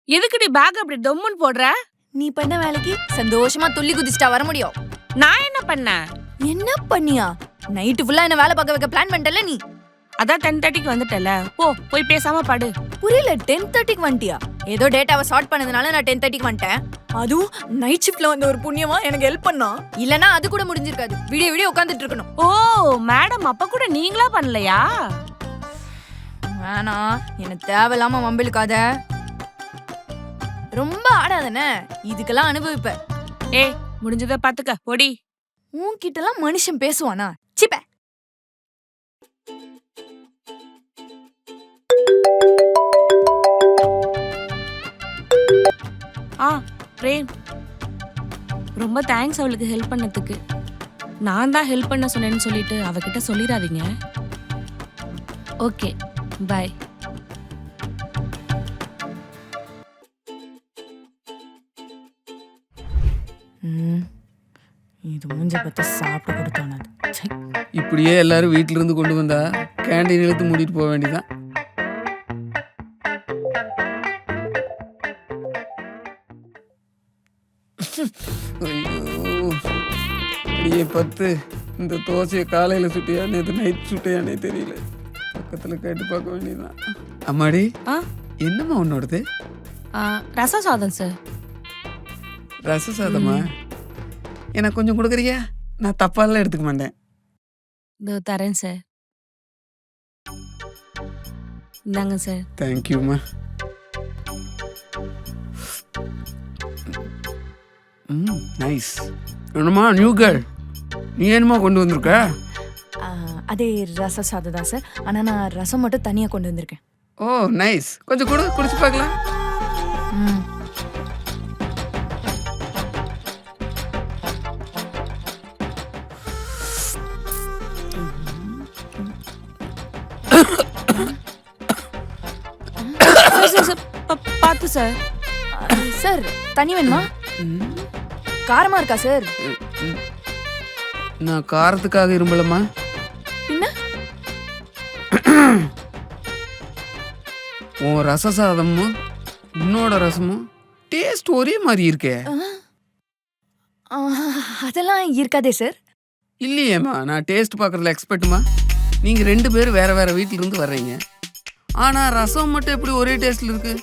எதுக்குடி பேக் அப்படி டொம்முன்னு போடுற? நீ பண்ண வேலைக்கு சந்தோஷமா துள்ளி குதிச்சிட்டா வர முடியும். நான் என்ன பண்ணேன்? என்ன பண்ணியா? நைட்டு ஃபுல்லா என்ன வேலை பார்க்க வைக்க பிளான் பண்ணிட்டல நீ. அதான் 10:30க்கு வந்துட்டல. போய் பேசாம படு. புரியல, 10:30க்கு வந்துட்டியா? ஏதோ டேட்டாவை ஷார்ட் பண்ணதுனால நான் 10:30க்கு வந்துட்டேன். அதுவும் நைட் ஷிஃப்ட்ல வந்த ஒரு புண்ணியமா எனக்கு ஹெல்ப் பண்ணா. இல்லனா அது கூட முடிஞ்சிருக்காது. விடிய உட்கார்ந்துட்டு இருக்கணும். மேடம் அப்ப கூட நீங்களா பண்ணலையா? வேணா, எனக்கு தேவையில்லாம மம்பிளுக்காத. ரொம்ப ஆடாதனே, இதுக்கெல்லாம் அனுபவிப்ப. முடிஞ்சத பாத்துக்க போடி. உன்கிட்டலாம் மனுஷன் பேசுவானா? சிப்ப. பிரேம், ரொம்ப தேங்க்ஸ் அவளுக்கு ஹெல்ப் பண்ணதுக்கு. நான் தான் ஹெல்ப் பண்ண சொன்னேன்னு சொல்லிட்டு அவகிட்ட சொல்லிடாதீங்க. Okay, bye. இது மூஞ்ச பத்த சாப்பிட கொடுத்தானது. இப்படியே எல்லாரும் வீட்டில இருந்து கொண்டு வந்தா கேண்டீன் இழுத்து மூடிட்டு போக வேண்டியதான். ஐயோ, அடியே பத்து, இந்த தோசையை காலையில சுட்டியா நேற்று நைட் சுட்டையானே தெரியல. பக்கத்துல கேட்டு பார்க்க வேண்டியதான். அம்மாடி, என்னம்மா உன்னோடது? ரச சாதம் சார். ரச சாதமா? எனக்கு கொஞ்சம் கொடுக்குறியா? நான் தப்பாலாம் எடுத்துக்க மாட்டேன். இதோ தரேன் சார். இந்தாங்க சார். தேங்க்யூம்மா. நைஸ். என்னம்மா நியூ கேர்ள், நீ என்னமா கொண்டு வந்திருக்க? அதே ரச சாதம் தான் சார். ஆனா நான் ரசம் மட்டும் தனியா கொண்டு வந்திருக்கேன். ஓ நைஸ். கொஞ்சம் கூட குடிச்சு பார்க்கலாம். பார்த்து சார். சார் தண்ணி வேணுமா? காரமா இருக்கா சார்? நான் காரத்துக்காக இரும்பலம்மா. என்ன? உன் ரச சாதமும் உன்னோட ரசமும் டேஸ்ட் ஒரே மாதிரி இருக்கே. அதெல்லாம் இருக்காதே சார். இல்லையேம்மா, நான் டேஸ்ட் பார்க்கறதுல எக்ஸ்பர்ட்டுமா. நீங்க 2 பேரும் வேற வேற வீட்டில இருந்து வர்றீங்க. ஆனா ரசம் மட்டும் எப்படி ஒரே டேஸ்ட்ல இருக்கு?